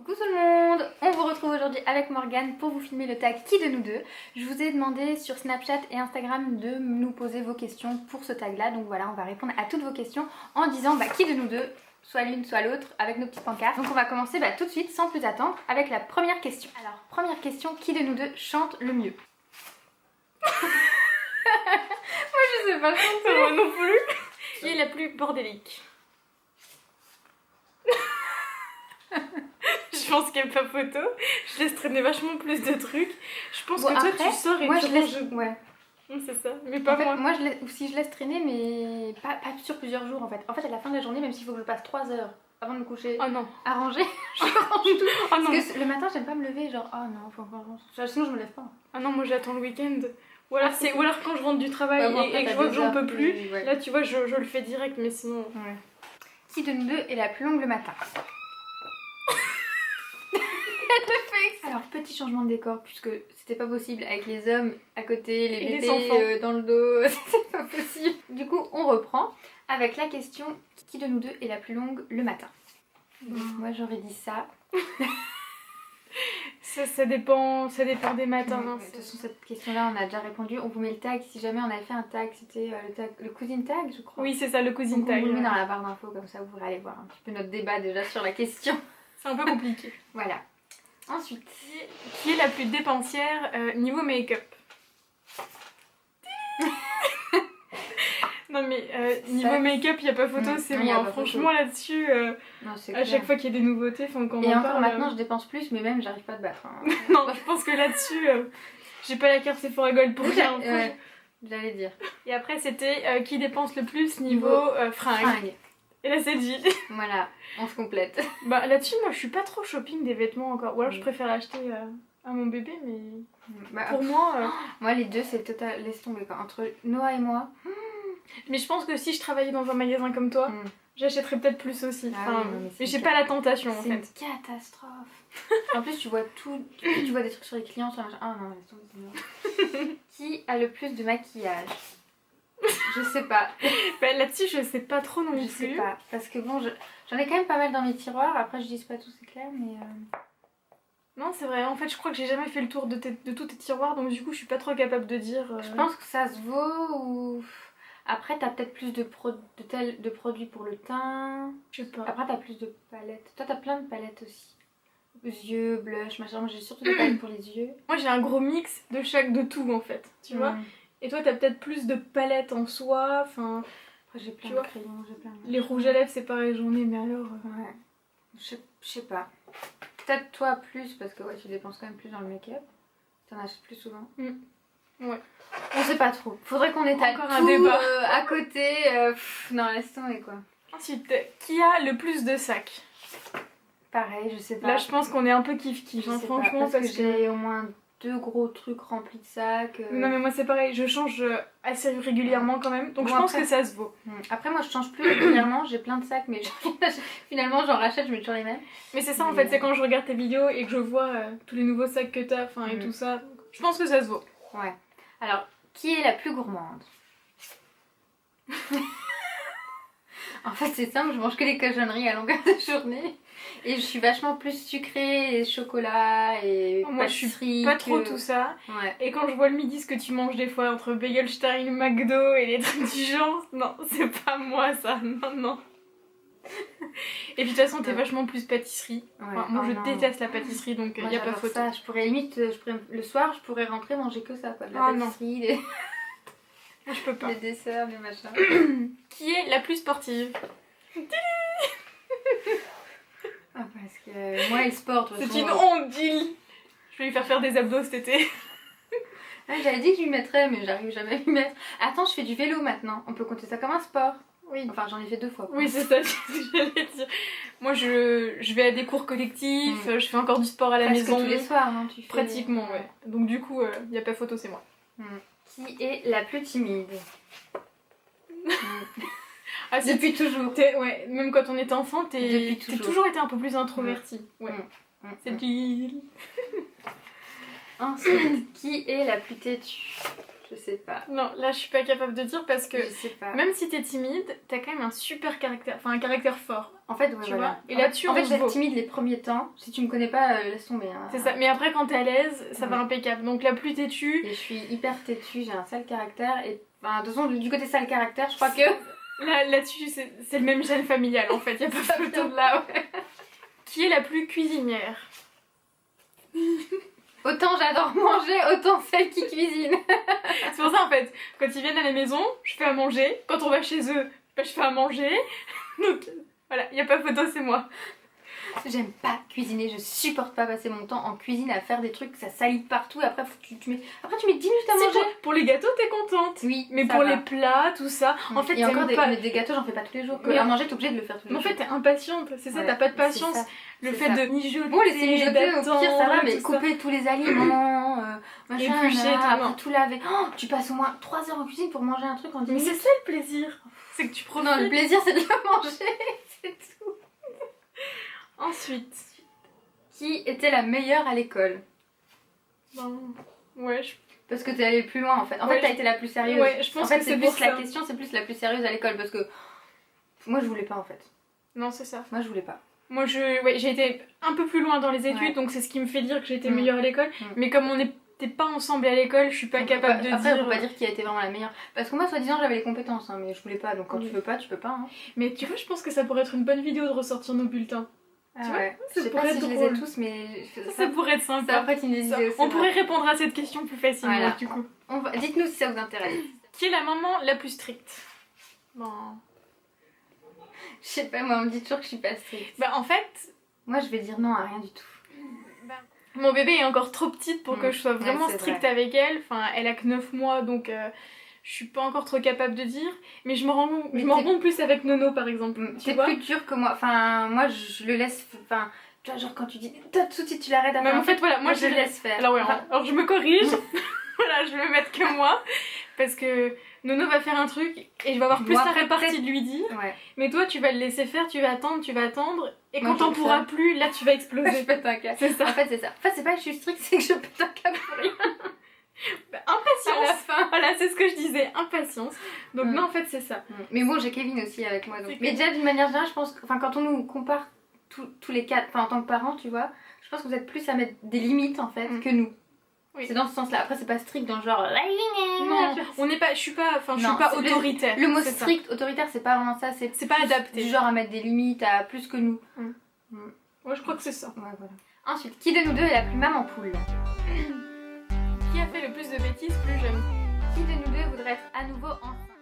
Coucou tout le monde, on vous retrouve aujourd'hui avec Morgane pour vous filmer le tag Qui de nous deux. Je vous ai demandé sur Snapchat et Instagram de nous poser vos questions pour ce tag là, donc voilà, on va répondre à toutes vos questions en disant qui de nous deux, soit l'une soit l'autre, avec nos petites pancartes. Donc on va commencer tout de suite sans plus attendre avec la première question. Alors première question, qui de nous deux chante le mieux? Moi je sais pas chanter. Moi non plus. Qui est la plus bordélique? Je pense qu'il n'y a pas photo. Je laisse traîner vachement plus de trucs. Je pense que toi tu sors et moi tu je laisse... ranges. Ouais. C'est ça, mais pas moi. Moi si je laisse traîner, mais pas sur plusieurs jours en fait. En fait à la fin de la journée, même s'il faut que je passe 3 heures avant de me coucher Oh non. à ranger, je range tout. Oh non. Parce que le matin j'aime pas me lever, genre oh non, faut encore ranger. Sinon je me lève pas. Ah non, moi j'attends le week-end. Ou alors quand je rentre du travail bon, et que je vois que j'en peux plus, ouais. là tu vois je le fais direct, mais sinon... Ouais. Qui de nous deux est la plus longue le matin? Alors petit changement de décor puisque c'était pas possible avec les hommes à côté, les bébés dans le dos, c'était pas possible. Du coup on reprend avec la question qui de nous deux est la plus longue le matin? Moi j'aurais dit ça. Ça dépend des matins. De toute façon cette question là on a déjà répondu, on vous met le tag si jamais on avait fait un tag, c'était le cousine tag je crois. Oui c'est ça, le cousine tag. On vous le met dans la barre d'infos comme ça vous pourrez aller voir un petit peu notre débat déjà sur la question. C'est un peu compliqué. Voilà. Ensuite, qui est la plus dépensière niveau make-up? Non mais niveau make-up il n'y a pas photo, c'est moi. Franchement là-dessus, à chaque fois qu'il y a des nouveautés, faut qu'on en parle. Et encore maintenant je dépense plus mais même j'arrive pas à te battre. Hein. Non je pense que là-dessus, j'ai pas la carte Sephora Gold pour rien. J'allais dire. Et après c'était qui dépense le plus niveau fringues. Et là c'est Jill. Voilà, on se complète. Bah là-dessus moi je suis pas trop shopping des vêtements encore. Ou alors je préfère acheter à mon bébé mais pour moi... Moi les deux c'est total, laisse tomber quoi. Entre Noah et moi... Mais je pense que si je travaillais dans un magasin comme toi, j'achèterais peut-être plus aussi. Mais j'ai pas la tentation en fait. C'est une catastrophe. En plus tu vois tout, tu vois des trucs sur les clients, sur machin. Ah non, laisse tomber. Qui a le plus de maquillage? Je sais pas. Bah, là-dessus je sais pas trop non plus. Je sais pas, parce que bon, j'en ai quand même pas mal dans mes tiroirs, après je dis pas tout c'est clair, mais... Non c'est vrai, en fait je crois que j'ai jamais fait le tour de tous tes tiroirs, donc du coup je suis pas trop capable de dire... Je pense que ça se vaut ou... Après t'as peut-être plus de produits pour le teint. Je sais pas. Après t'as plus de palettes. Toi t'as plein de palettes aussi. Yeux, blush, machin, moi j'ai surtout des palettes pour les yeux. Moi j'ai un gros mix de tout en fait, tu vois. Et toi t'as peut-être plus de palettes en soi, enfin... Après j'ai plein de crayons, j'ai plein de... Les rouges à lèvres c'est pareil, j'en ai, mais alors... Ouais. Je sais pas. Peut-être toi plus, parce que ouais tu dépenses quand même plus dans le make-up. T'en achètes plus souvent. Ouais. On sait pas trop. Faudrait qu'on étale encore tout, un débat à côté. Non, laisse tomber quoi. Ensuite, qui a le plus de sacs? Pareil, je sais pas. Là, je pense qu'on est un peu kiff-kiff, hein, franchement. Parce que j'ai au moins 2 gros trucs remplis de sacs. Non, mais moi c'est pareil, je change assez régulièrement quand même. Donc bon, je pense que ça se vaut. Après, moi je change plus régulièrement. J'ai plein de sacs, mais finalement j'en rachète, je mets toujours les mêmes. Mais c'est ça en fait, c'est quand je regarde tes vidéos et que je vois tous les nouveaux sacs que t'as, et tout ça. Je pense que ça se vaut. Ouais. Alors, qui est la plus gourmande? En fait c'est simple, je mange que les cochonneries à longueur de journée. Et je suis vachement plus sucrée et chocolat et moi pâtisserie. Je suis pas trop tout ça. Ouais. Et quand je vois le midi ce que tu manges des fois entre Begelstein, McDo et les trucs du genre, non, c'est pas moi ça, non. Et puis de toute façon t'es vachement plus pâtisserie. Enfin, moi je déteste la pâtisserie donc il y a pas photo. Ça, je pourrais limite, le soir je pourrais rentrer manger que ça quoi, de la pâtisserie, les... Je peux pas. Les desserts, les machins. Qui est la plus sportive? Ah parce que moi et le sport, c'est une honte, Jill. Je vais lui faire des abdos cet été. J'avais dit que je lui mettrais mais j'arrive jamais à lui mettre. Attends, je fais du vélo maintenant, on peut compter ça comme un sport? Oui. Enfin j'en ai fait 2 fois. Oui c'est ça ce que j'allais dire. Moi je vais à des cours collectifs, je fais encore du sport à la maison. Tous les soirs, non? Tu fais... Pratiquement ouais. Donc du coup y a pas photo, c'est moi. Qui est la plus timide? Ah, depuis toujours. Ouais, même quand on était enfant, t'as toujours été un peu plus introvertie. Ouais. C'est Jill. Ensuite, qui est la plus têtue? Je sais pas. Non, là je suis pas capable de dire parce que Je sais pas. même si t'es timide, t'as quand même un super caractère, enfin un caractère fort. En fait, ouais, Tu voilà. vois. Et là-dessus, en fait, on je se vais être vaut. timide les premiers temps. Si tu me connais pas, laisse tomber. Hein. C'est ça, mais après quand t'es à l'aise, ça va Ouais. impeccable. Donc la plus têtue. Et je suis hyper têtue, j'ai un sale caractère. Et enfin, de toute façon, du côté sale caractère, je crois que. Là-dessus, c'est le même gène familial en fait, y a pas photo de là. Ouais. Qui est la plus cuisinière? Autant j'adore manger, autant celle qui cuisine. C'est pour ça en fait, quand ils viennent à la maison, je fais à manger. Quand on va chez eux, bah, je fais à manger. Donc voilà, y a pas photo, c'est moi. J'aime pas cuisiner, je supporte pas passer mon temps en cuisine à faire des trucs, ça salit partout. Et après, tu mets 10 minutes à Si, manger. pour les gâteaux, t'es contente. Oui, Mais ça pour va. les plats, tout ça. En fait, et encore t'aimes pas. mais des gâteaux, j'en fais pas tous les jours. Mais À manger, t'es obligée de le faire tous les Mais en jours. fait, t'es impatiente, c'est ça, Ouais, t'as pas de c'est patience. ça, Le c'est fait ça. de mijoter, Bon, laisser mijoter, au pire, ça va, mais tout ça. couper tous les aliments, machin, Éplucher, là, tout, après non. tout laver. Oh, tu passes au moins 3 heures en cuisine pour manger un truc en 10 Mais minutes. c'est ça le plaisir. C'est que tu profites. Non, le plaisir, c'est de le manger, c'est tout. Ensuite. Qui était la meilleure à l'école? Ben, ouais, Parce que t'es allée plus loin en fait. En Ouais, fait, t'as été la plus sérieuse. ouais, je pense en fait, que c'est c'est plus pour la ça. question, c'est plus la plus sérieuse à l'école parce que moi je voulais pas en fait. Non, c'est ça. Moi je voulais pas. Moi, j'ai été un peu plus loin dans les études, Ouais. donc c'est ce qui me fait dire que j'ai été Mm. meilleure à l'école. Mm. Mais comme on n'était pas ensemble à l'école, je suis pas Donc, capable de après, dire. on peut pas dire qui a été vraiment la meilleure. Parce que moi, soi-disant, j'avais les compétences, hein, mais je voulais pas. Donc quand Oui. tu veux pas, tu peux pas. Hein. Mais tu vois, je pense que ça pourrait être une bonne vidéo de ressortir nos bulletins. Tu vois, ouais. ça Je sais pourrait pas si être je les ai drôle. tous, mais Ça pourrait être ça sympa. après tu me Ça, disais aussi. on pourrait répondre à cette question plus facilement, Voilà. du coup. Dites-nous si ça vous intéresse. Qui est la maman la plus stricte? Bon. Je sais pas, moi on me dit toujours que je suis pas stricte. Bah, en fait, Moi je vais dire non à rien du tout. mon bébé est encore trop petite pour que je sois vraiment Ouais, c'est stricte vrai. avec elle. Enfin, elle a que 9 mois, donc je suis pas encore trop capable de dire. Mais je me rends Mais compte plus avec Nono, par exemple. Tu T'es vois? plus dur que moi. Enfin, moi je le laisse. Enfin, tu vois, genre quand tu dis tout de suite tu l'arrêtes à Mais faire en un fait, truc, voilà, moi je le laisse faire. Alors, ouais, Enfin, alors je me corrige. Voilà, je vais me mettre que moi. Parce que Nono va faire un truc et je vais avoir plus Moi, la répartie peut-être- de lui dire. ouais. Mais toi, tu vas le laisser faire, tu vas attendre. Et Moi, quand je t'en le pourras fais. plus, là, tu vas Je exploser. pète un câble. C'est ça. En fait, c'est ça. En fait, c'est pas que je suis stricte, c'est que je pète un câble pour rien. Bah, À la impatience. fin. Voilà, c'est ce que je disais, impatience. Donc, non, en fait, c'est ça. Mais bon, j'ai Kevin aussi avec moi. Donc. C'est Mais que- déjà, d'une manière générale, je pense que quand on nous compare tous les quatre, enfin en tant que parents, tu vois, je pense que vous êtes plus à mettre des limites en fait que nous. Oui. C'est dans ce sens-là. Après, c'est pas strict dans le genre. Non, on n'est pas, je suis pas Non, pas c'est autoritaire. Le mot c'est ça. strict, autoritaire, c'est pas vraiment ça. C'est pas plus adapté. Du genre à mettre des limites à plus que nous. Moi, je crois que c'est ça. Ouais, voilà. Ensuite, qui de nous deux est la plus maman poule? Qui a fait le plus de bêtises plus jeune? Qui de nous deux voudrait être à nouveau enceinte?